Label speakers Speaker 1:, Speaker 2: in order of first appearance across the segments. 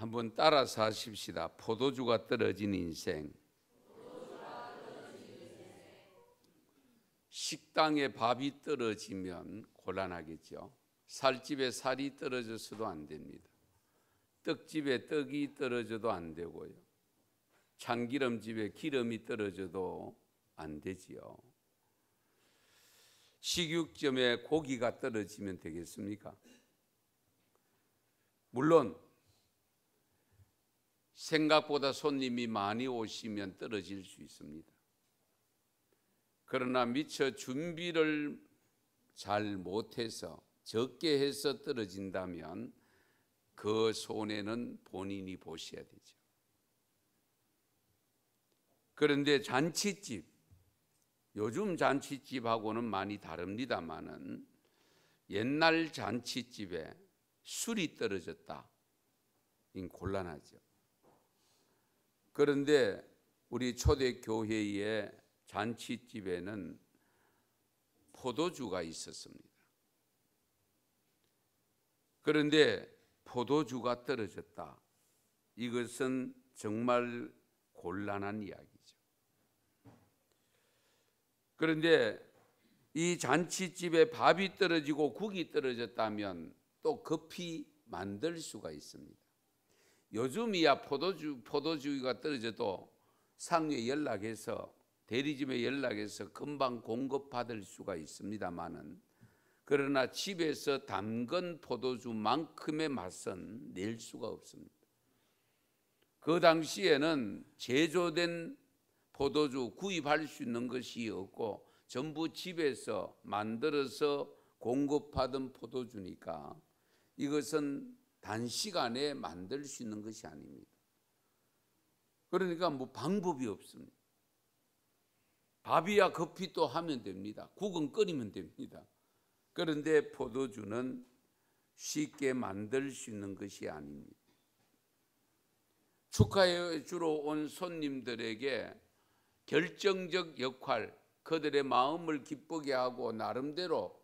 Speaker 1: 한번 따라서 하십시다. 포도주가 떨어진 인생. 식당에 밥이 떨어지면 곤란하겠죠. 살집에 살이 떨어져서도 안 됩니다. 떡집에 떡이 떨어져도 안 되고요. 참기름집에 기름이 떨어져도 안 되지요. 식육점에 고기가 떨어지면 되겠습니까? 물론 생각보다 손님이 많이 오시면 떨어질 수 있습니다. 그러나 미처 준비를 잘 못해서 적게 해서 떨어진다면 그 손해는 본인이 보셔야 되죠. 그런데 잔치집, 요즘 잔치집하고는 많이 다릅니다마는 옛날 잔치집에 술이 떨어졌다, 곤란하죠. 그런데 우리 초대교회의 잔치집에는 포도주가 있었습니다. 그런데 포도주가 떨어졌다. 이것은 정말 곤란한 이야기죠. 그런데 이 잔치집에 밥이 떨어지고 국이 떨어졌다면 또 급히 만들 수가 있습니다. 요즘이야 포도주가 떨어져도 상류에 연락해서 대리점에 연락해서 금방 공급받을 수가 있습니다만은, 그러나 집에서 담근 포도주만큼의 맛은 낼 수가 없습니다. 그 당시에는 제조된 포도주 구입할 수 있는 것이 없고 전부 집에서 만들어서 공급하던 포도주니까 이것은 단시간에 만들 수 있는 것이 아닙니다. 그러니까 방법이 없습니다. 밥이야 급히 또 하면 됩니다. 국은 끓이면 됩니다. 그런데 포도주는 쉽게 만들 수 있는 것이 아닙니다. 축하해 주러 온 손님들에게 결정적 역할, 그들의 마음을 기쁘게 하고 나름대로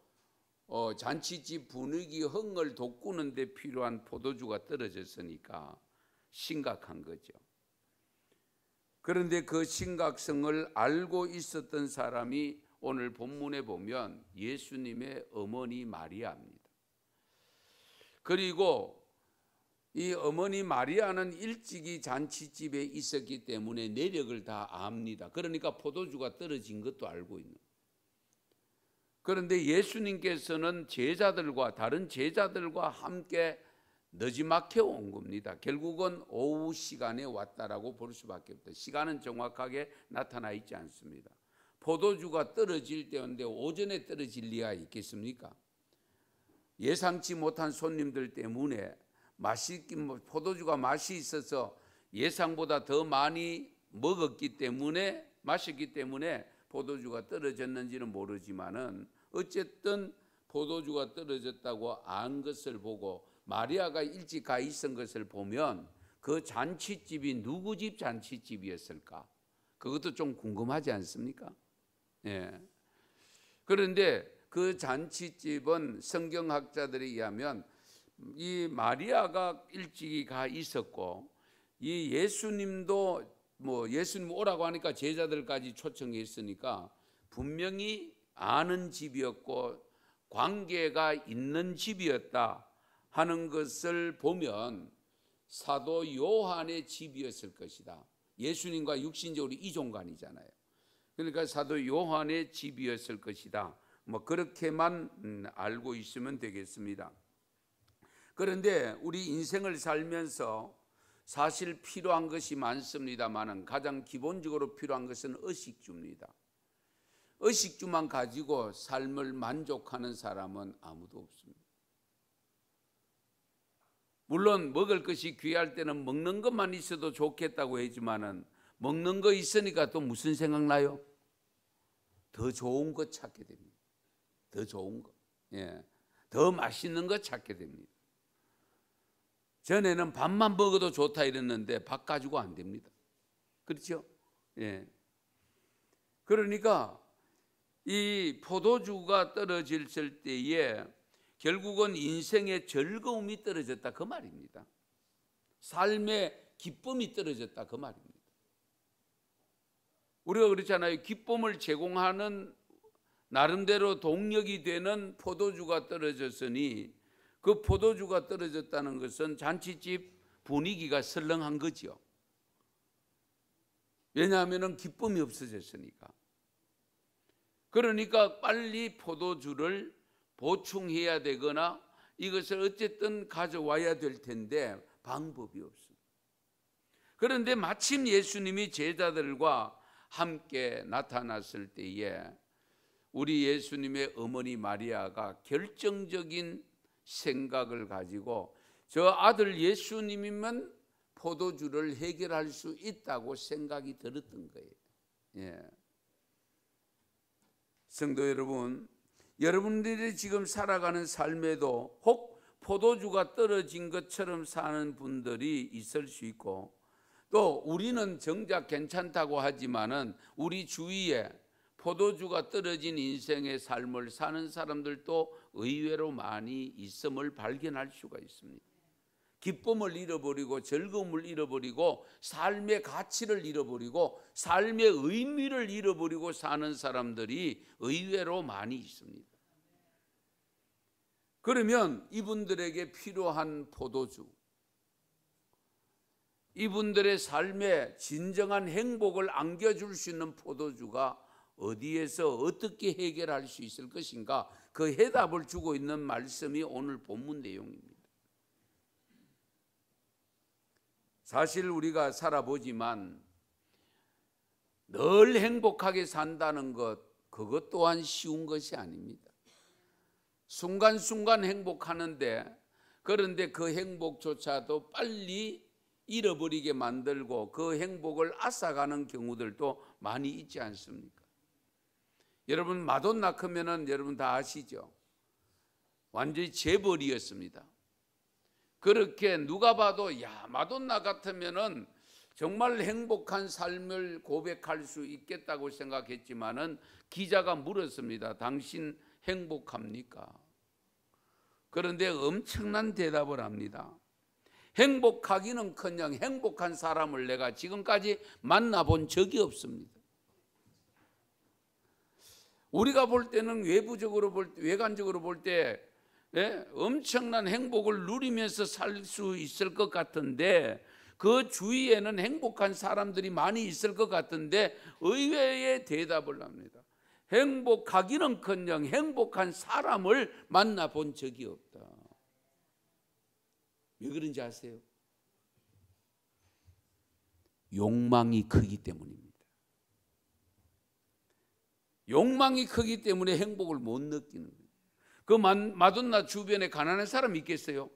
Speaker 1: 잔치집 분위기 흥을 돋구는 데 필요한 포도주가 떨어졌으니까 심각한 거죠. 그런데 그 심각성을 알고 있었던 사람이 오늘 본문에 보면 예수님의 어머니 마리아입니다. 그리고 이 어머니 마리아는 일찍이 잔치집에 있었기 때문에 내력을 다 압니다. 그러니까 포도주가 떨어진 것도 알고 있는. 그런데 예수님께서는 다른 제자들과 함께 너지막혀 온 겁니다. 결국은 오후 시간에 왔다라고 볼 수밖에 없다. 시간은 정확하게 나타나 있지 않습니다. 포도주가 떨어질 때인데 오전에 떨어질 리가 있겠습니까? 예상치 못한 손님들 때문에 포도주가 맛이 있어서 예상보다 더 많이 마셨기 때문에 포도주가 떨어졌는지는 모르지만은 어쨌든 포도주가 떨어졌다고 안 것을 보고 마리아가 일찍 가 있은 것을 보면 그 잔치집이 누구 집 잔치집이었을까? 그것도 좀 궁금하지 않습니까? 예. 그런데 그 잔치집은 성경학자들에 의하면 이 마리아가 일찍이 가 있었고 이 예수님도 예수님 오라고 하니까 제자들까지 초청했으니까 분명히 아는 집이었고 관계가 있는 집이었다 하는 것을 보면 사도 요한의 집이었을 것이다. 예수님과 육신적으로 이종간이잖아요. 그러니까 사도 요한의 집이었을 것이다. 그렇게만 알고 있으면 되겠습니다. 그런데 우리 인생을 살면서 사실 필요한 것이 많습니다만 가장 기본적으로 필요한 것은 의식주입니다. 의식주만 가지고 삶을 만족하는 사람은 아무도 없습니다. 물론 먹을 것이 귀할 때는 먹는 것만 있어도 좋겠다고 하지만은 먹는 거 있으니까 또 무슨 생각나요? 더 좋은 것 찾게 됩니다. 더 좋은 것, 더 맛있는 것 찾게 됩니다. 전에는 밥만 먹어도 좋다 이랬는데 밥 가지고 안 됩니다. 그렇죠? 그러니까 이 포도주가 떨어질 때에 결국은 인생의 즐거움이 떨어졌다 그 말입니다. 삶의 기쁨이 떨어졌다 그 말입니다. 우리가 그렇잖아요. 기쁨을 제공하는 나름대로 동력이 되는 포도주가 떨어졌으니 그 포도주가 떨어졌다는 것은 잔치집 분위기가 설렁한 거죠. 왜냐하면 기쁨이 없어졌으니까. 그러니까 빨리 포도주를 보충해야 되거나 이것을 어쨌든 가져와야 될 텐데 방법이 없습니다. 그런데 마침 예수님이 제자들과 함께 나타났을 때에 우리 예수님의 어머니 마리아가 결정적인 생각을 가지고 저 아들 예수님이면 포도주를 해결할 수 있다고 생각이 들었던 거예요. 예. 성도 여러분, 여러분들이 지금 살아가는 삶에도 혹 포도주가 떨어진 것처럼 사는 분들이 있을 수 있고, 또 우리는 정작 괜찮다고 하지만은 우리 주위에 포도주가 떨어진 인생의 삶을 사는 사람들도 의외로 많이 있음을 발견할 수가 있습니다. 기쁨을 잃어버리고 즐거움을 잃어버리고 삶의 가치를 잃어버리고 삶의 의미를 잃어버리고 사는 사람들이 의외로 많이 있습니다. 그러면 이분들에게 필요한 포도주, 이분들의 삶에 진정한 행복을 안겨줄 수 있는 포도주가 어디에서 어떻게 해결할 수 있을 것인가, 그 해답을 주고 있는 말씀이 오늘 본문 내용입니다. 사실 우리가 살아보지만 늘 행복하게 산다는 것, 그것 또한 쉬운 것이 아닙니다. 순간순간 행복하는데, 그런데 그 행복조차도 빨리 잃어버리게 만들고 그 행복을 앗아가는 경우들도 많이 있지 않습니까? 여러분, 마돈나 크면은 여러분 다 아시죠? 완전히 재벌이었습니다. 그렇게 누가 봐도 야, 마돈나 같으면은 정말 행복한 삶을 고백할 수 있겠다고 생각했지만은 기자가 물었습니다. 당신 행복합니까? 그런데 엄청난 대답을 합니다. 행복하기는커녕 행복한 사람을 내가 지금까지 만나본 적이 없습니다. 우리가 볼 때는 외부적으로 볼 때, 외관적으로 볼 때 엄청난 행복을 누리면서 살 수 있을 것 같은데, 그 주위에는 행복한 사람들이 많이 있을 것 같은데 의외의 대답을 합니다. 행복하기는커녕 행복한 사람을 만나본 적이 없다. 왜 그런지 아세요? 욕망이 크기 때문입니다. 욕망이 크기 때문에 행복을 못 느끼는 거예요. 그 마돈나 주변에 가난한 사람 있겠어요?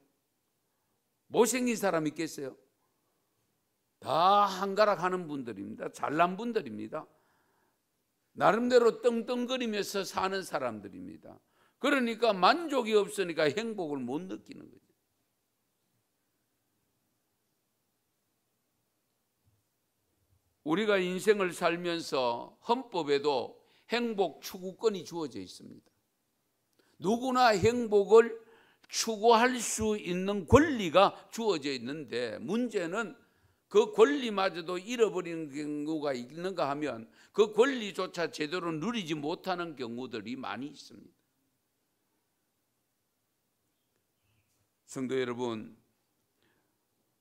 Speaker 1: 못생긴 사람 있겠어요? 다 한가락 하는 분들입니다. 잘난 분들입니다. 나름대로 떵떵거리면서 사는 사람들입니다. 그러니까 만족이 없으니까 행복을 못 느끼는 거죠. 우리가 인생을 살면서 헌법에도 행복 추구권이 주어져 있습니다. 누구나 행복을 추구할 수 있는 권리가 주어져 있는데, 문제는 그 권리마저도 잃어버리는 경우가 있는가 하면 그 권리조차 제대로 누리지 못하는 경우들이 많이 있습니다. 성도 여러분,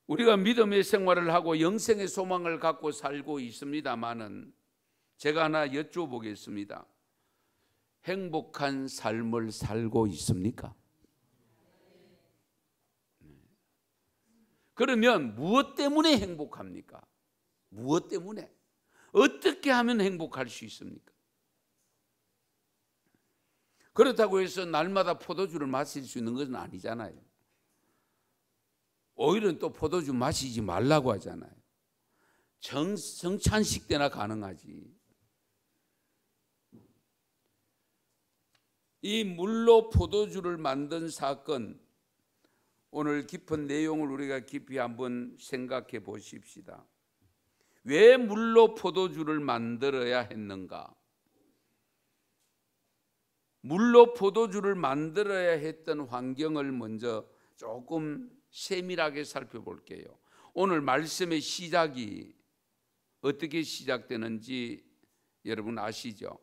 Speaker 1: 우리가 믿음의 생활을 하고 영생의 소망을 갖고 살고 있습니다마는 제가 하나 여쭤보겠습니다. 행복한 삶을 살고 있습니까? 그러면 무엇 때문에 행복합니까? 무엇 때문에? 어떻게 하면 행복할 수 있습니까? 그렇다고 해서 날마다 포도주를 마실 수 있는 것은 아니잖아요. 오히려 또 포도주 마시지 말라고 하잖아요. 성찬식 때나 가능하지. 이 물로 포도주를 만든 사건, 오늘 깊은 내용을 우리가 깊이 한번 생각해 보십시다. 왜 물로 포도주를 만들어야 했는가? 물로 포도주를 만들어야 했던 환경을 먼저 조금 세밀하게 살펴볼게요. 오늘 말씀의 시작이 어떻게 시작되는지 여러분 아시죠?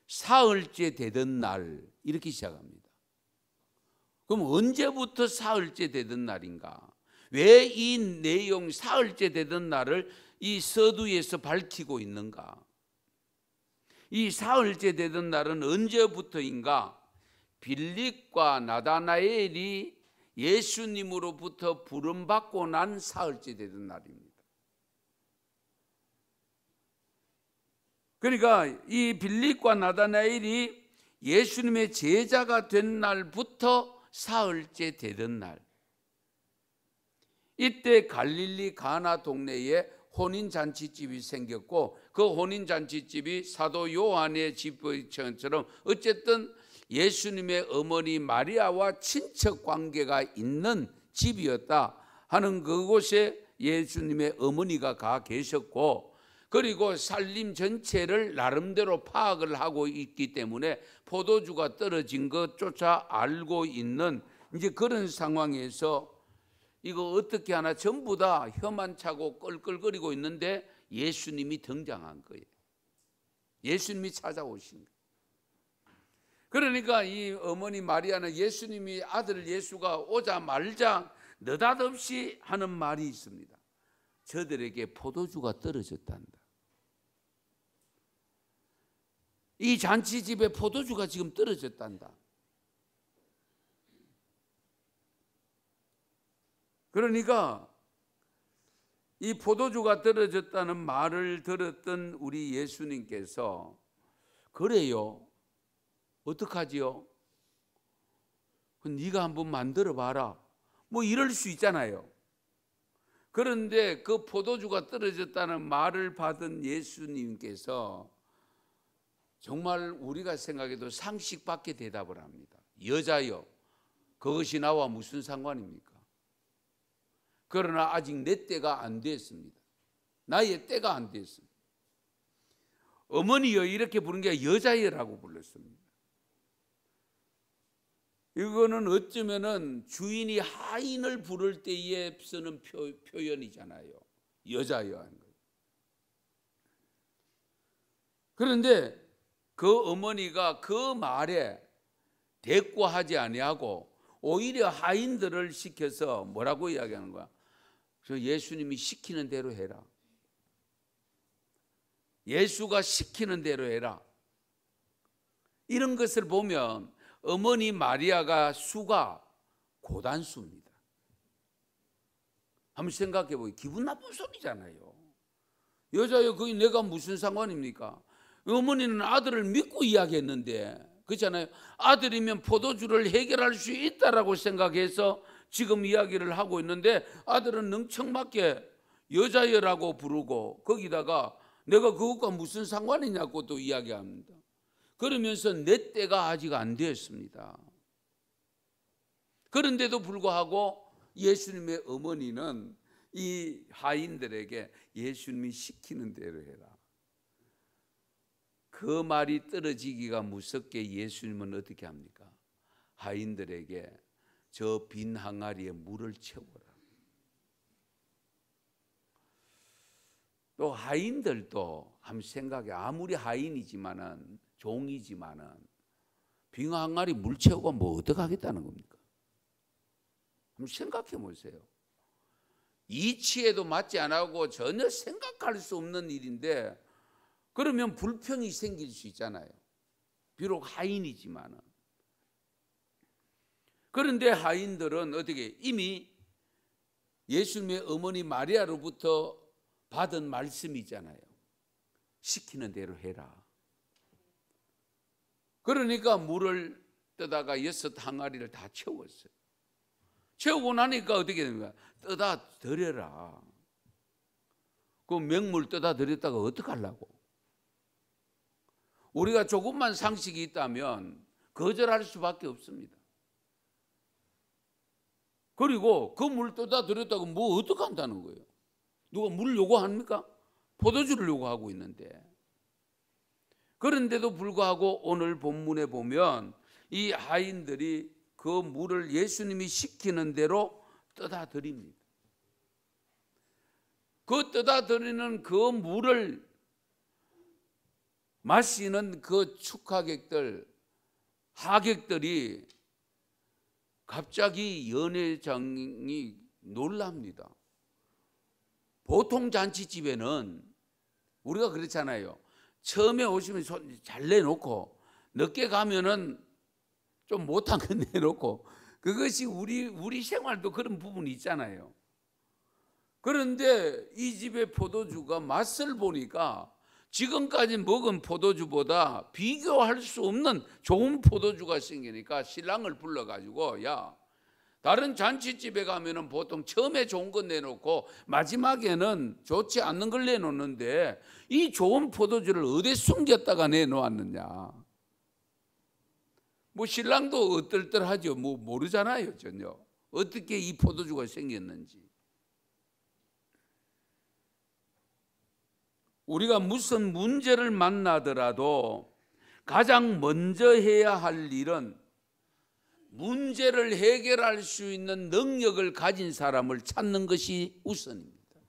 Speaker 1: 사흘째 되던 날 이렇게 시작합니다. 그럼 언제부터 사흘째 되던 날인가? 왜 이 내용 사흘째 되던 날을 이 서두에서 밝히고 있는가? 이 사흘째 되던 날은 언제부터인가? 빌립과 나다나엘이 예수님으로부터 부름받고 난 사흘째 되던 날입니다. 그러니까 이 빌립과 나다나엘이 예수님의 제자가 된 날부터 사흘째 되던 날, 이때 갈릴리 가나 동네에 혼인잔치집이 생겼고 그 혼인잔치집이 사도 요한의 집처럼 어쨌든 예수님의 어머니 마리아와 친척 관계가 있는 집이었다 하는 그곳에 예수님의 어머니가 가 계셨고, 그리고 살림 전체를 나름대로 파악을 하고 있기 때문에 포도주가 떨어진 것조차 알고 있는 이제 그런 상황에서 이거 어떻게 하나 전부 다 혀만 차고 껄껄거리고 있는데 예수님이 등장한 거예요. 예수님이 찾아오신 거예요. 그러니까 이 어머니 마리아는 예수님이 아들 예수가 오자마자 느닷없이 하는 말이 있습니다. 저들에게 포도주가 떨어졌단다. 이 잔치집에 포도주가 지금 떨어졌단다. 그러니까 이 포도주가 떨어졌다는 말을 들었던 우리 예수님께서 그래요? 어떡하지요? 네가 한번 만들어 봐라. 뭐 이럴 수 있잖아요. 그런데 그 포도주가 떨어졌다는 말을 받은 예수님께서 정말 우리가 생각해도 상식 밖의 대답을 합니다. 여자여, 그것이 나와 무슨 상관입니까? 그러나 아직 내 때가 안 됐습니다. 나의 때가 안 됐습니다. 어머니여 이렇게 부른 게 여자여라고 불렀습니다. 이거는 어쩌면은 주인이 하인을 부를 때에 쓰는 표현이잖아요. 여자여 하는 거. 그런데 그 어머니가 그 말에 대꾸하지 아니하고 오히려 하인들을 시켜서 뭐라고 이야기하는 거야? 저 예수님이 시키는 대로 해라. 예수가 시키는 대로 해라. 이런 것을 보면 어머니 마리아가 수가 고단수입니다. 한번 생각해 보세요. 기분 나쁜 소리잖아요. 여자여 거기 내가 무슨 상관입니까? 어머니는 아들을 믿고 이야기했는데, 그렇잖아요. 아들이면 포도주를 해결할 수 있다라고 생각해서 지금 이야기를 하고 있는데 아들은 능청맞게 여자여라고 부르고 거기다가 내가 그것과 무슨 상관이냐고 또 이야기합니다. 그러면서 내 때가 아직 안 되었습니다. 그런데도 불구하고 예수님의 어머니는 이 하인들에게 예수님이 시키는 대로 해라. 그 말이 떨어지기가 무섭게 예수님은 어떻게 합니까? 하인들에게 저 빈 항아리에 물을 채워라. 또 하인들도 한번 생각해. 아무리 하인이지만은 종이지만은 빈 항아리 물 채우고 뭐 어떡하겠다는 겁니까? 한번 생각해 보세요. 이치에도 맞지 않고 전혀 생각할 수 없는 일인데 그러면 불평이 생길 수 있잖아요. 비록 하인이지만은. 그런데 하인들은 어떻게 이미 예수님의 어머니 마리아로부터 받은 말씀이잖아요. 시키는 대로 해라. 그러니까 물을 떠다가 6 항아리를 다 채웠어요. 채우고 나니까 어떻게 됩니까? 떠다 드려라. 그 맹물 떠다 드렸다가 어떡하려고? 우리가 조금만 상식이 있다면 거절할 수밖에 없습니다. 그리고 그 물 떠다 드렸다고 뭐 어떡한다는 거예요? 누가 물 요구합니까? 포도주를 요구하고 있는데. 그런데도 불구하고 오늘 본문에 보면 이 하인들이 그 물을 예수님이 시키는 대로 떠다 드립니다. 그 떠다 드리는 그 물을 마시는 그 축하객들, 하객들이 갑자기 연회장이 놀랍니다. 보통 잔치집에는 우리가 그렇잖아요. 처음에 오시면 잘 내놓고 늦게 가면은 좀 못한 거 내놓고, 그것이 우리 생활도 그런 부분이 있잖아요. 그런데 이 집의 포도주가 맛을 보니까 지금까지 먹은 포도주보다 비교할 수 없는 좋은 포도주가 생기니까 신랑을 불러가지고, 야, 다른 잔치집에 가면은 보통 처음에 좋은 거 내놓고 마지막에는 좋지 않는 걸 내놓는데 이 좋은 포도주를 어디에 숨겼다가 내놓았느냐. 뭐 신랑도 어떨떨하죠. 뭐 모르잖아요, 전혀. 어떻게 이 포도주가 생겼는지. 우리가 무슨 문제를 만나더라도 가장 먼저 해야 할 일은 문제를 해결할 수 있는 능력을 가진 사람을 찾는 것이 우선입니다.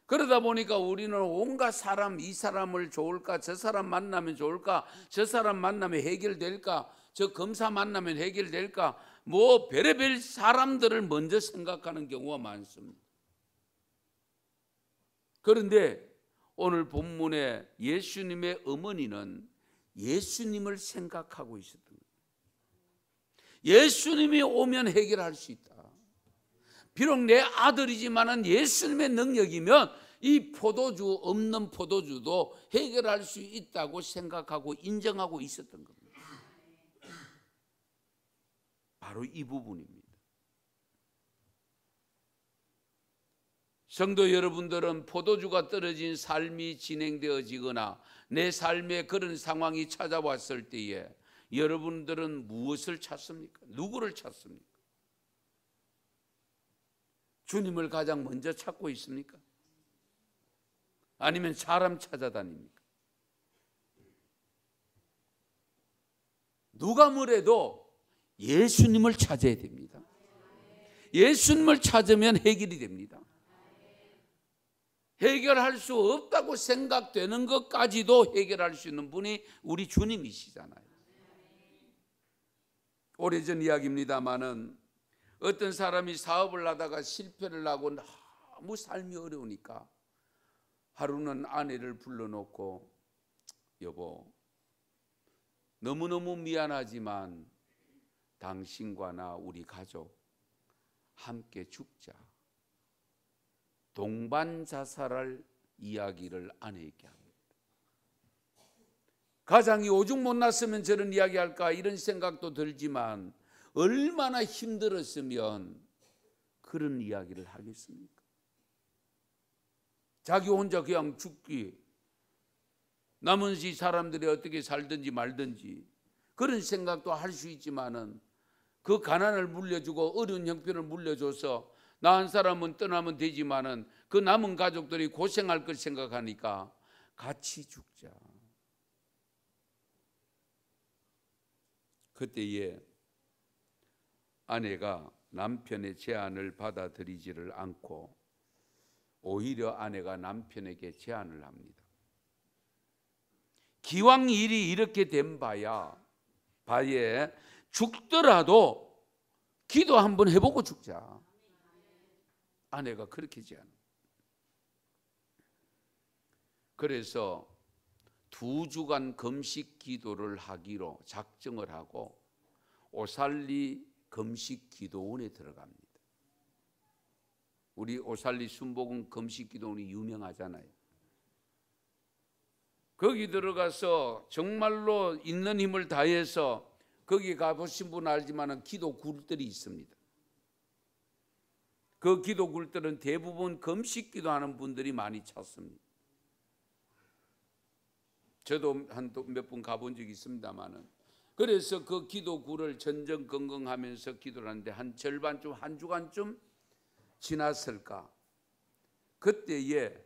Speaker 1: 그러다 보니까 우리는 온갖 사람, 이 사람을 좋을까, 저 사람 만나면 좋을까, 저 사람 만나면 해결될까, 저 검사 만나면 해결될까, 뭐 별의별 사람들을 먼저 생각하는 경우가 많습니다. 그런데 오늘 본문에 예수님의 어머니는 예수님을 생각하고 있었던 거예요. 예수님이 오면 해결할 수 있다. 비록 내 아들이지만은 예수님의 능력이면 이 포도주 없는 포도주도 해결할 수 있다고 생각하고 인정하고 있었던 겁니다. 바로 이 부분입니다. 성도 여러분들은 포도주가 떨어진 삶이 진행되어지거나 내 삶에 그런 상황이 찾아왔을 때에 여러분들은 무엇을 찾습니까? 누구를 찾습니까? 주님을 가장 먼저 찾고 있습니까? 아니면 사람 찾아다닙니까? 누가 뭐래도 예수님을 찾아야 됩니다. 예수님을 찾으면 해결이 됩니다. 해결할 수 없다고 생각되는 것까지도 해결할 수 있는 분이 우리 주님이시잖아요. 오래전 이야기입니다마는 어떤 사람이 사업을 하다가 실패를 하고 너무 삶이 어려우니까 하루는 아내를 불러놓고, 여보, 너무너무 미안하지만 당신과 나 우리 가족 함께 죽자. 동반 자살할 이야기를 아내에게 합니다. 가장이 오죽 못났으면 저런 이야기할까 이런 생각도 들지만 얼마나 힘들었으면 그런 이야기를 하겠습니까? 자기 혼자 그냥 죽기, 나머지 사람들이 어떻게 살든지 말든지 그런 생각도 할 수 있지만은 그 가난을 물려주고 어려운 형편을 물려줘서 나 한 사람은 떠나면 되지만은 그 남은 가족들이 고생할 걸 생각하니까 같이 죽자. 그때에 아내가 남편의 제안을 받아들이지를 않고 오히려 아내가 남편에게 제안을 합니다. 기왕 일이 이렇게 된 바에 죽더라도 기도 한번 해보고 죽자. 아내가 그렇게 제안합니다. 그래서 2주간 금식 기도를 하기로 작정을 하고 오살리 금식 기도원에 들어갑니다. 우리 오살리 순복음 금식 기도원이 유명하잖아요. 거기 들어가서 정말로 있는 힘을 다해서, 거기 가보신 분은 알지만 기도 굴들이 있습니다. 그 기도 굴들은 대부분 금식 기도하는 분들이 많이 찾습니다. 저도 한 몇 분 가본 적이 있습니다만은, 그래서 그 기도 굴을 전전긍긍하면서 기도를 하는데 한 절반쯤, 한 주간쯤 지났을까, 그때에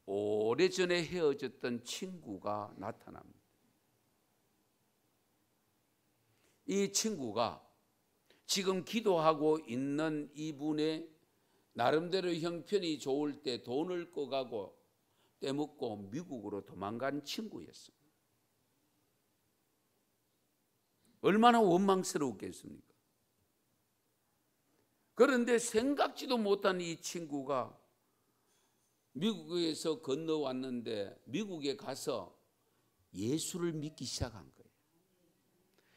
Speaker 1: 오래전에 헤어졌던 친구가 나타납니다. 이 친구가 지금 기도하고 있는 이분의 나름대로 형편이 좋을 때 돈을 꺼가고 떼먹고 미국으로 도망간 친구였습니다. 얼마나 원망스러웠겠습니까? 그런데 생각지도 못한 이 친구가 미국에서 건너왔는데 미국에 가서 예수를 믿기 시작한 거예요.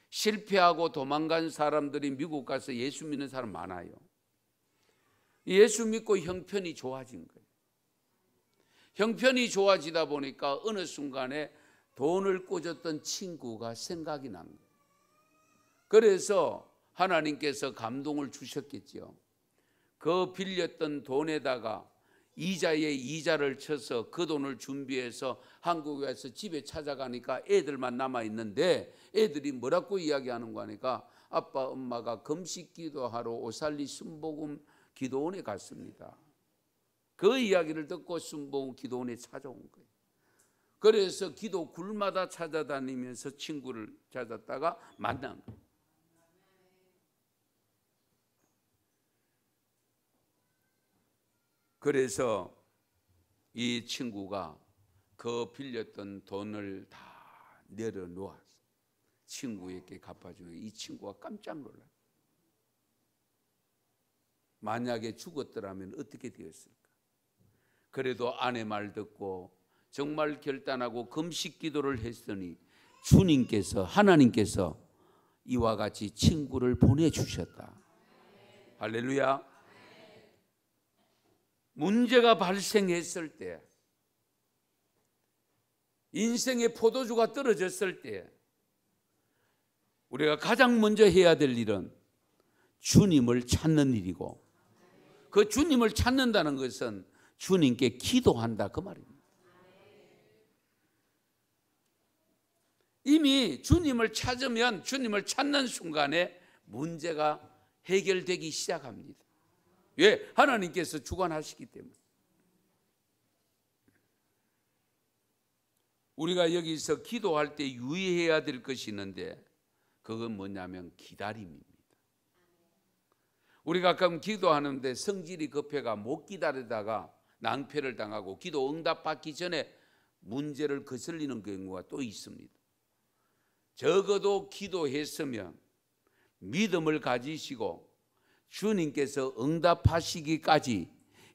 Speaker 1: 실패하고 도망간 사람들이 미국 가서 예수 믿는 사람 많아요. 예수 믿고 형편이 좋아진 거예요. 형편이 좋아지다 보니까 어느 순간에 돈을 꽂았던 친구가 생각이 난 거예요. 그래서 하나님께서 감동을 주셨겠죠. 그 빌렸던 돈에다가 이자에 이자를 쳐서 그 돈을 준비해서 한국에 와서 집에 찾아가니까 애들만 남아있는데 애들이 뭐라고 이야기하는 거니까 아빠 엄마가 금식 기도하러 오살리 순복음 기도원에 갔습니다. 그 이야기를 듣고 순복음 기도원에 찾아온 거예요. 그래서 기도 굴마다 찾아다니면서 친구를 찾았다가 만난 거예요. 그래서 이 친구가 그 빌렸던 돈을 다 내려놓아서 친구에게 갚아주는 이 친구가 깜짝 놀라요. 만약에 죽었더라면 어떻게 되었을까? 그래도 아내 말 듣고 정말 결단하고 금식 기도를 했더니 주님께서 하나님께서 이와 같이 친구를 보내주셨다. 할렐루야. 문제가 발생했을 때, 인생의 포도주가 떨어졌을 때 우리가 가장 먼저 해야 될 일은 주님을 찾는 일이고, 그 주님을 찾는다는 것은 주님께 기도한다 그 말입니다. 이미 주님을 찾으면 주님을 찾는 순간에 문제가 해결되기 시작합니다. 왜? 하나님께서 주관하시기 때문에. 우리가 여기서 기도할 때 유의해야 될 것이 있는데 그건 뭐냐면 기다림입니다. 우리가 가끔 기도하는데 성질이 급해가 못 기다리다가 낭패를 당하고 기도 응답받기 전에 문제를 거슬리는 경우가 또 있습니다. 적어도 기도했으면 믿음을 가지시고 주님께서 응답하시기까지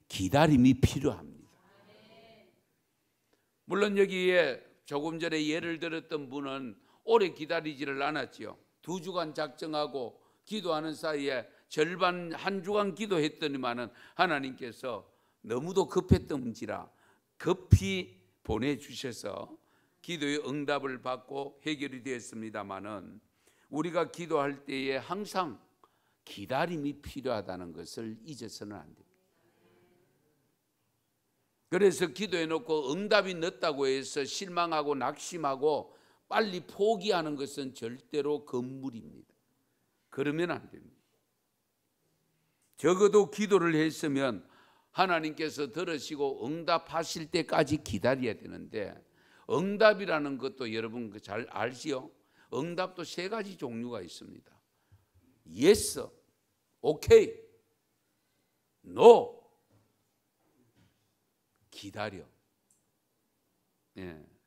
Speaker 1: 기다림이 필요합니다. 물론 여기에 조금 전에 예를 들었던 분은 오래 기다리지를 않았죠. 2주간 작정하고 기도하는 사이에 절반 한 주간 기도했더니만은 하나님께서 너무도 급했던지라 급히 보내주셔서 기도의 응답을 받고 해결이 되었습니다마는 우리가 기도할 때에 항상 기다림이 필요하다는 것을 잊어서는 안 됩니다. 그래서 기도해 놓고 응답이 늦다고 해서 실망하고 낙심하고 빨리 포기하는 것은 절대로 금물입니다. 그러면 안 됩니다. 적어도 기도를 했으면 하나님께서 들으시고 응답하실 때까지 기다려야 되는데, 응답이라는 것도 여러분 잘 알지요? 응답도 3가지 종류가 있습니다. Yes, OK, No, 기다려.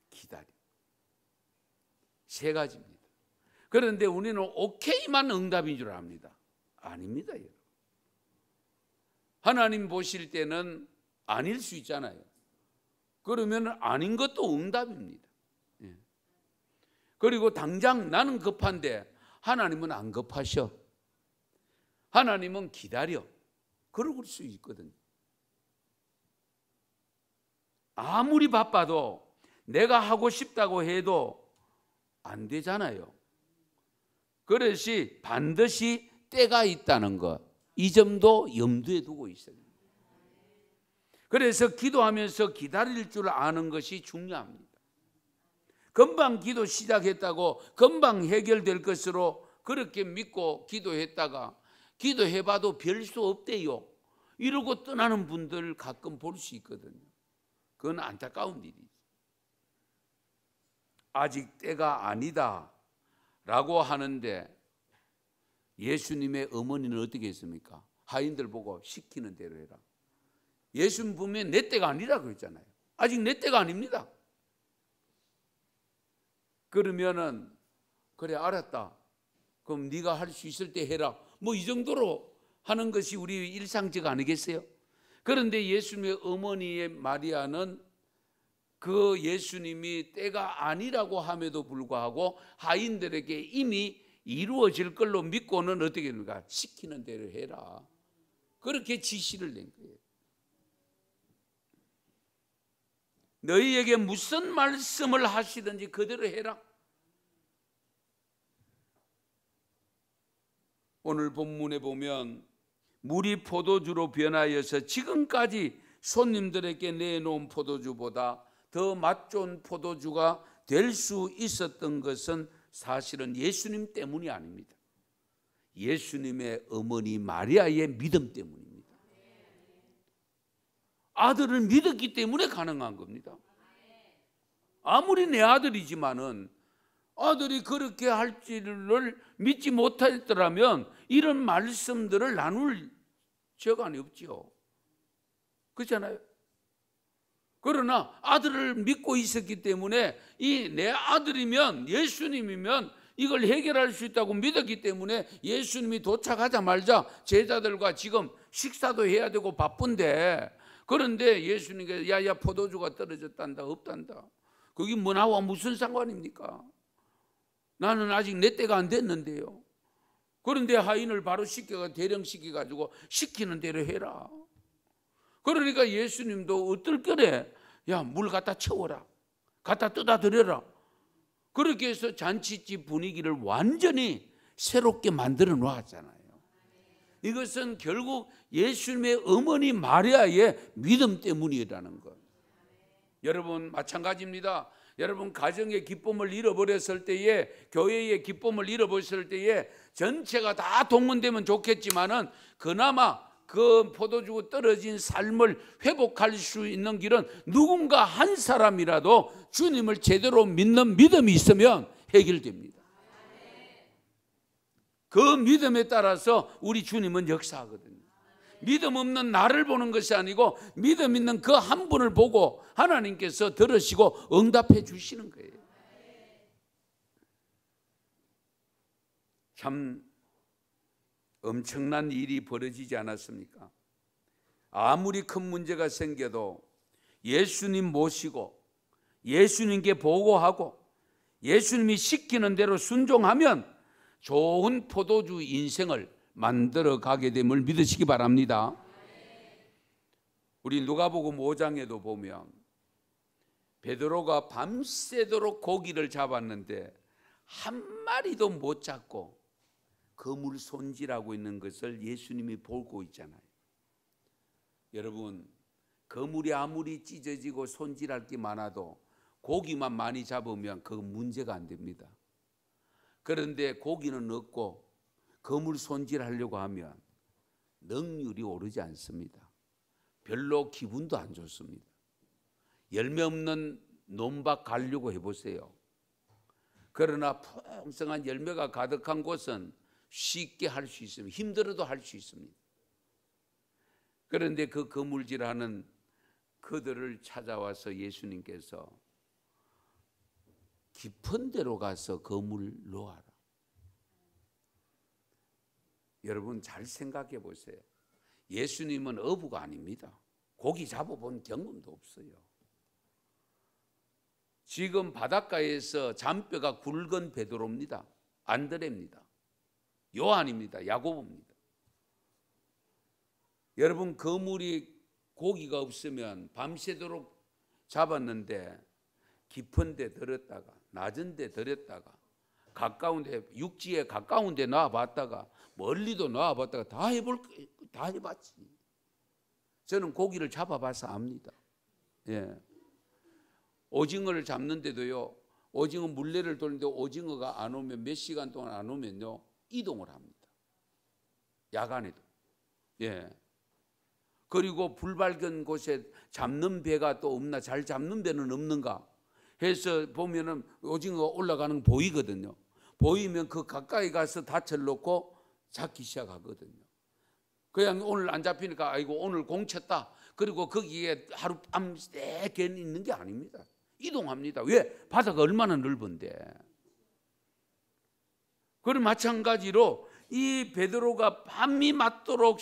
Speaker 1: 기다려. 3가지입니다. 그런데 우리는 OK만 응답인 줄 압니다. 아닙니다, 여러분. 하나님 보실 때는 아닐 수 있잖아요. 그러면 아닌 것도 응답입니다. 그리고 당장 나는 급한데 하나님은 안 급하셔. 하나님은 기다려. 그럴 수 있거든요. 아무리 바빠도 내가 하고 싶다고 해도 안 되잖아요. 그것이 반드시 때가 있다는 것, 이 점도 염두에 두고 있어요. 그래서 기도하면서 기다릴 줄 아는 것이 중요합니다. 금방 기도 시작했다고 금방 해결될 것으로 그렇게 믿고 기도했다가 기도해봐도 별 수 없대요 이러고 떠나는 분들 가끔 볼 수 있거든요. 그건 안타까운 일이죠. 아직 때가 아니다 라고 하는데 예수님의 어머니는 어떻게 했습니까? 하인들 보고 시키는 대로 해라. 예수님 분명히 내 때가 아니라 그랬잖아요. 아직 내 때가 아닙니다. 그러면은 그래 알았다. 그럼 네가 할 수 있을 때 해라. 뭐 이 정도로 하는 것이 우리 일상적 아니겠어요? 그런데 예수님의 어머니의 마리아는 그 예수님이 때가 아니라고 함에도 불구하고 하인들에게 이미 이루어질 걸로 믿고는 어떻게 됩니까? 시키는 대로 해라. 그렇게 지시를 낸 거예요. 너희에게 무슨 말씀을 하시든지 그대로 해라. 오늘 본문에 보면 물이 포도주로 변하여서 지금까지 손님들에게 내놓은 포도주보다 더 맛 좋은 포도주가 될 수 있었던 것은 사실은 예수님 때문이 아닙니다. 예수님의 어머니 마리아의 믿음 때문입니다. 아들을 믿었기 때문에 가능한 겁니다. 아무리 내 아들이지만은 아들이 그렇게 할지를 믿지 못했더라면 이런 말씀들을 나눌 저간이 없죠. 그렇잖아요. 그러나 아들을 믿고 있었기 때문에 이 내 아들이면 예수님이면 이걸 해결할 수 있다고 믿었기 때문에 예수님이 도착하자마자 제자들과 지금 식사도 해야 되고 바쁜데, 그런데 예수님께서 야야 포도주가 떨어졌단다 없단다. 그게 뭐 나와 무슨 상관입니까? 나는 아직 내 때가 안 됐는데요. 그런데 하인을 바로 대령시켜가지고 시키는 대로 해라. 그러니까 예수님도 어떨 거래? 야, 물 갖다 채워라. 갖다 떠다 드려라. 그렇게 해서 잔치집 분위기를 완전히 새롭게 만들어 놓았잖아요. 이것은 결국 예수님의 어머니 마리아의 믿음 때문이라는 것. 여러분 마찬가지입니다. 여러분 가정의 기쁨을 잃어버렸을 때에, 교회의 기쁨을 잃어버렸을 때에 전체가 다 동원되면 좋겠지만은 그나마 그 포도주 떨어진 삶을 회복할 수 있는 길은 누군가 한 사람이라도 주님을 제대로 믿는 믿음이 있으면 해결됩니다. 그 믿음에 따라서 우리 주님은 역사하거든요. 믿음 없는 나를 보는 것이 아니고 믿음 있는 그 한 분을 보고 하나님께서 들으시고 응답해 주시는 거예요. 참 엄청난 일이 벌어지지 않았습니까? 아무리 큰 문제가 생겨도 예수님 모시고 예수님께 보고하고 예수님이 시키는 대로 순종하면 좋은 포도주 인생을 만들어 가게 됨을 믿으시기 바랍니다. 우리 누가복음 5장에도 보면 베드로가 밤새도록 고기를 잡았는데 한 마리도 못 잡고 그물 손질하고 있는 것을 예수님이 보고 있잖아요. 여러분, 그물이 아무리 찢어지고 손질할 게 많아도 고기만 많이 잡으면 그 문제가 안 됩니다. 그런데 고기는 없고 그물 손질하려고 하면 능률이 오르지 않습니다. 별로 기분도 안 좋습니다. 열매 없는 논밭 가려고 해보세요. 그러나 풍성한 열매가 가득한 곳은 쉽게 할 수 있습니다. 힘들어도 할 수 있습니다. 그런데 그 그물질하는 그들을 찾아와서 예수님께서 깊은 데로 가서 그물 놓아라. 여러분 잘 생각해 보세요. 예수님은 어부가 아닙니다. 고기 잡아본 경험도 없어요. 지금 바닷가에서 잔뼈가 굵은 베드로입니다. 안드레입니다. 요한입니다. 야고보입니다. 여러분 그물이 고기가 없으면 밤새도록 잡았는데 깊은 데 들었다가 낮은 데 들었다가 가까운 데 육지에 가까운 데 놔봤다가 멀리도 놔봤다가 다 해봤지. 저는 고기를 잡아봐서 압니다. 예. 오징어를 잡는데도요, 오징어 물레를 돌리는데 오징어가 안 오면 몇 시간 동안 안 오면요 이동을 합니다. 야간에도. 예. 그리고 불 밝은 곳에 잡는 배가 또 없나, 잘 잡는 배는 없는가 해서 보면은 오징어가 올라가는 거 보이거든요. 보이면 그 가까이 가서 닻을 놓고 잡기 시작하거든요. 그냥 오늘 안 잡히니까 아이고 오늘 공쳤다. 그리고 거기에 하루 밤새 괜히 있는 게 아닙니다. 이동합니다. 왜? 바다가 얼마나 넓은데. 그리고 마찬가지로 이 베드로가 밤이 맞도록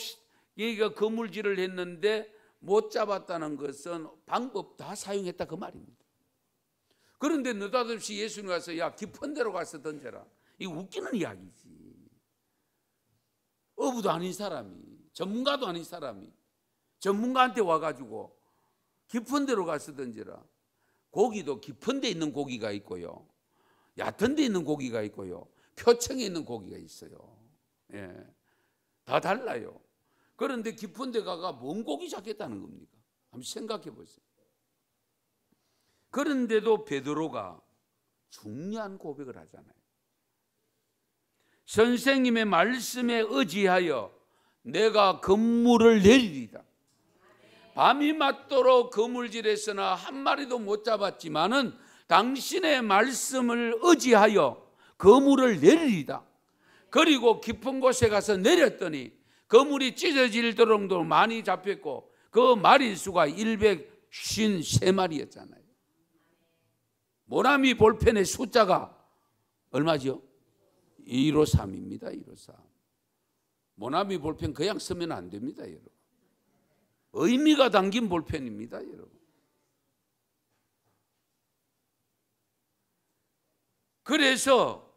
Speaker 1: 여기가 그물질을 했는데 못 잡았다는 것은 방법 다 사용했다 그 말입니다. 그런데 느닷없이 예수님 와서 야 깊은 데로 가서 던져라. 이거 웃기는 이야기지. 어부도 아닌 사람이, 전문가도 아닌 사람이 전문가한테 와가지고 깊은 데로 가서 던져라. 고기도 깊은 데 있는 고기가 있고요, 얕은 데 있는 고기가 있고요, 표층에 있는 고기가 있어요. 예, 다 달라요. 그런데 깊은 데 가가 뭔 고기 잡겠다는 겁니까? 한번 생각해 보세요. 그런데도 베드로가 중요한 고백을 하잖아요. 선생님의 말씀에 의지하여 내가 그물을 내리리다. 밤이 맞도록 그물질했으나 한 마리도 못 잡았지만은 당신의 말씀을 의지하여 그물을 내리리다. 그리고 깊은 곳에 가서 내렸더니 그물이 찢어질 정도로 많이 잡혔고 그 마리수가 153마리였잖아요. 모나미 볼펜의 숫자가 얼마죠? 153입니다. 153. 모나미 볼펜 그냥 쓰면 안 됩니다, 여러분. 의미가 담긴 볼펜입니다, 여러분. 그래서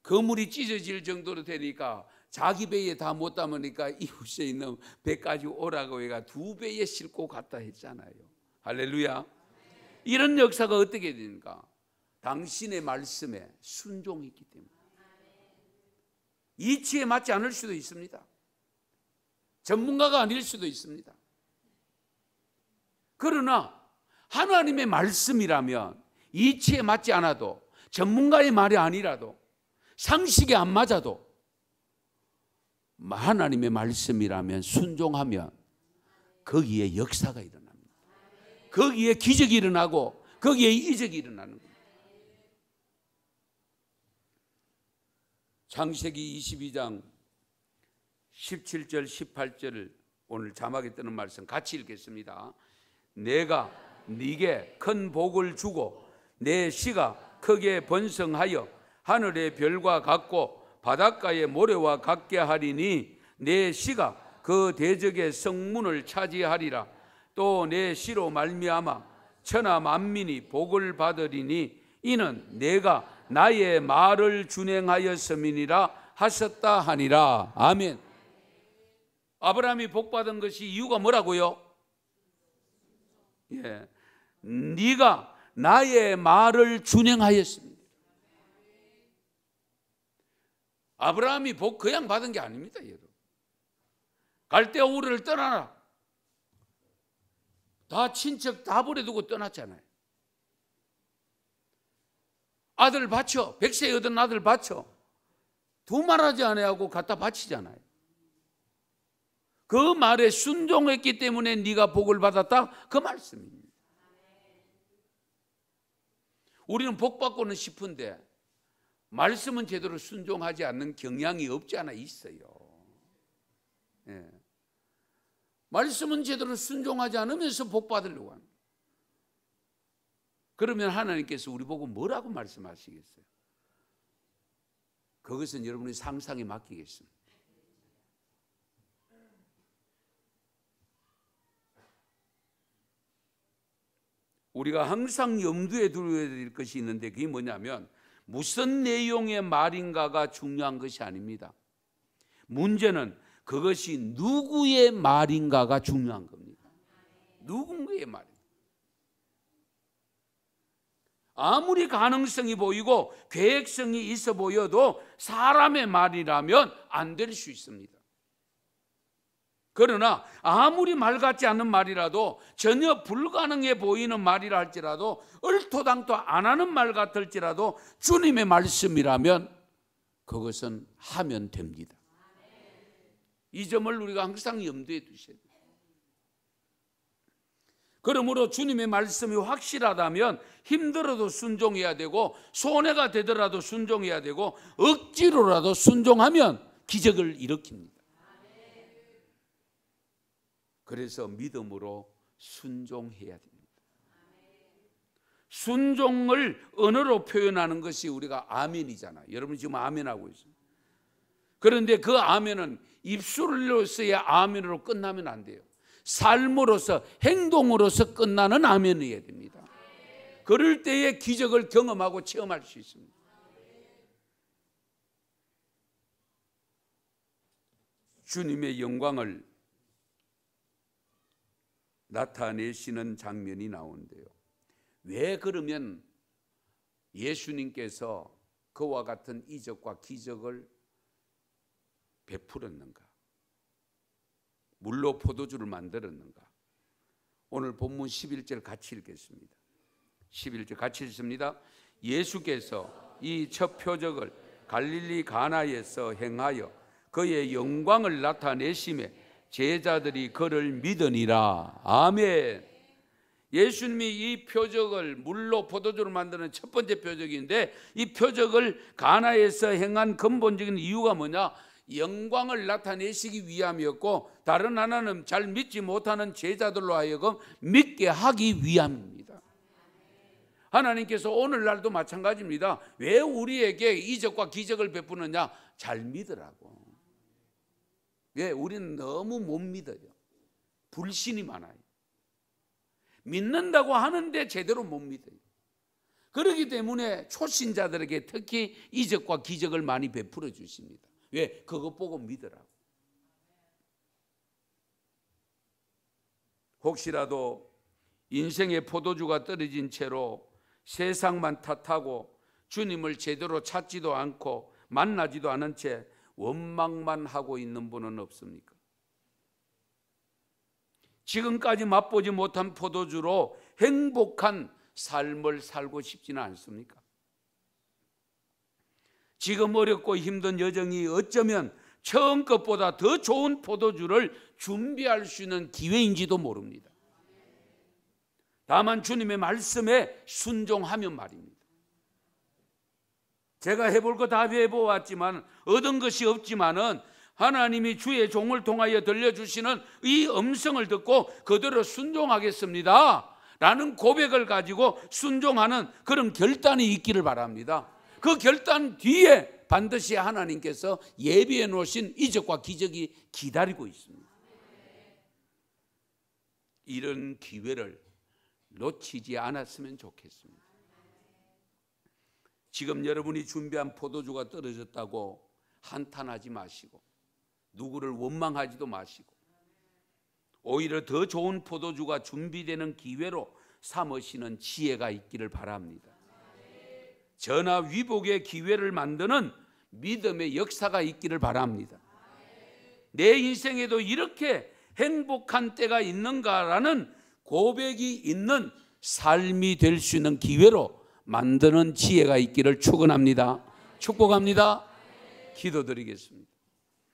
Speaker 1: 그물이 찢어질 정도로 되니까 자기 배에 다 못 담으니까 이웃에 있는 배까지 오라고 해가 2배에 싣고 갔다 했잖아요. 할렐루야. 이런 역사가 어떻게 됩니까? 당신의 말씀에 순종했기 때문에. 이치에 맞지 않을 수도 있습니다. 전문가가 아닐 수도 있습니다. 그러나 하나님의 말씀이라면 이치에 맞지 않아도, 전문가의 말이 아니라도, 상식에 안 맞아도 하나님의 말씀이라면 순종하면 거기에 역사가 일어납니다. 거기에 기적이 일어나고 거기에 이적이 일어나는 겁니다. 창세기 22장 17절 18절을 오늘 자막에 뜨는 말씀 같이 읽겠습니다. 내가 네게 큰 복을 주고 내 씨가 크게 번성하여 하늘의 별과 같고 바닷가의 모래와 같게 하리니 내 씨가 그 대적의 성문을 차지하리라. 또 내 씨로 말미암아 천하 만민이 복을 받으리니 이는 내가 나의 말을 준행하였음이니라 하셨다 하니라. 아멘. 아브라함이 복받은 것이 이유가 뭐라고요? 예, 네가 나의 말을 준행하였습니다. 아브라함이 복 그냥 받은 게 아닙니다, 여러분. 갈대아 우르를 떠나라. 다 친척 다 버려두고 떠났잖아요. 아들 바쳐, 100세 얻은 아들 바쳐, 두말하지 아니하고 갖다 바치잖아요. 그 말에 순종했기 때문에 네가 복을 받았다, 그 말씀입니다. 우리는 복 받고는 싶은데 말씀은 제대로 순종하지 않는 경향이 없지 않아 있어요. 예. 말씀은 제대로 순종하지 않으면서 복 받으려고 합니다. 그러면 하나님께서 우리 보고 뭐라고 말씀하시겠어요? 그것은 여러분의 상상에 맡기겠습니다. 우리가 항상 염두에 두어야 될 것이 있는데 그게 뭐냐면 무슨 내용의 말인가가 중요한 것이 아닙니다. 문제는 그것이 누구의 말인가가 중요한 겁니다. 누군가의 말입니다. 아무리 가능성이 보이고 계획성이 있어 보여도 사람의 말이라면 안 될 수 있습니다. 그러나 아무리 말 같지 않는 말이라도, 전혀 불가능해 보이는 말이라 할지라도, 얼토당토 안 하는 말 같을지라도 주님의 말씀이라면 그것은 하면 됩니다. 이 점을 우리가 항상 염두에 두셔야 돼요. 그러므로 주님의 말씀이 확실하다면 힘들어도 순종해야 되고, 손해가 되더라도 순종해야 되고, 억지로라도 순종하면 기적을 일으킵니다. 그래서 믿음으로 순종해야 됩니다. 순종을 언어로 표현하는 것이 우리가 아멘이잖아요. 여러분 지금 아멘하고 있어요. 그런데 그 아멘은 입술로서의 아멘으로 끝나면 안 돼요. 삶으로서, 행동으로서 끝나는 아멘이어야 됩니다. 그럴 때에 기적을 경험하고 체험할 수 있습니다. 주님의 영광을 나타내시는 장면이 나오는데요. 왜 그러면 예수님께서 그와 같은 이적과 기적을 베풀었는가? 물로 포도주를 만들었는가? 오늘 본문 11절 같이 읽겠습니다. 11절 같이 읽습니다. 예수께서 이 첫 표적을 갈릴리 가나에서 행하여 그의 영광을 나타내심에 제자들이 그를 믿으니라. 아멘. 예수님이 이 표적을, 물로 포도주를 만드는 첫 번째 표적인데, 이 표적을 가나에서 행한 근본적인 이유가 뭐냐? 영광을 나타내시기 위함이었고, 다른 하나는 잘 믿지 못하는 제자들로 하여금 믿게 하기 위함입니다. 하나님께서 오늘날도 마찬가지입니다. 왜 우리에게 이적과 기적을 베푸느냐? 잘 믿으라고. 왜? 우리는 너무 못 믿어요. 불신이 많아요. 믿는다고 하는데 제대로 못 믿어요. 그렇기 때문에 초신자들에게 특히 이적과 기적을 많이 베풀어 주십니다. 왜? 그것 보고 믿으라고. 혹시라도 인생의 포도주가 떨어진 채로 세상만 탓하고 주님을 제대로 찾지도 않고 만나지도 않은 채 원망만 하고 있는 분은 없습니까? 지금까지 맛보지 못한 포도주로 행복한 삶을 살고 싶지는 않습니까? 지금 어렵고 힘든 여정이 어쩌면 처음 것보다 더 좋은 포도주를 준비할 수 있는 기회인지도 모릅니다. 다만 주님의 말씀에 순종하면 말입니다. 제가 해볼 거 다 해보았지만 얻은 것이 없지만은 하나님이 주의 종을 통하여 들려주시는 이 음성을 듣고 그대로 순종하겠습니다 라는 고백을 가지고 순종하는 그런 결단이 있기를 바랍니다. 그 결단 뒤에 반드시 하나님께서 예비해 놓으신 이적과 기적이 기다리고 있습니다. 이런 기회를 놓치지 않았으면 좋겠습니다. 지금 여러분이 준비한 포도주가 떨어졌다고 한탄하지 마시고 누구를 원망하지도 마시고 오히려 더 좋은 포도주가 준비되는 기회로 삼으시는 지혜가 있기를 바랍니다. 전화위복의 기회를 만드는 믿음의 역사가 있기를 바랍니다. 내 인생에도 이렇게 행복한 때가 있는가라는 고백이 있는 삶이 될 수 있는 기회로 만드는 지혜가 있기를 축원합니다. 축복합니다. 기도드리겠습니다.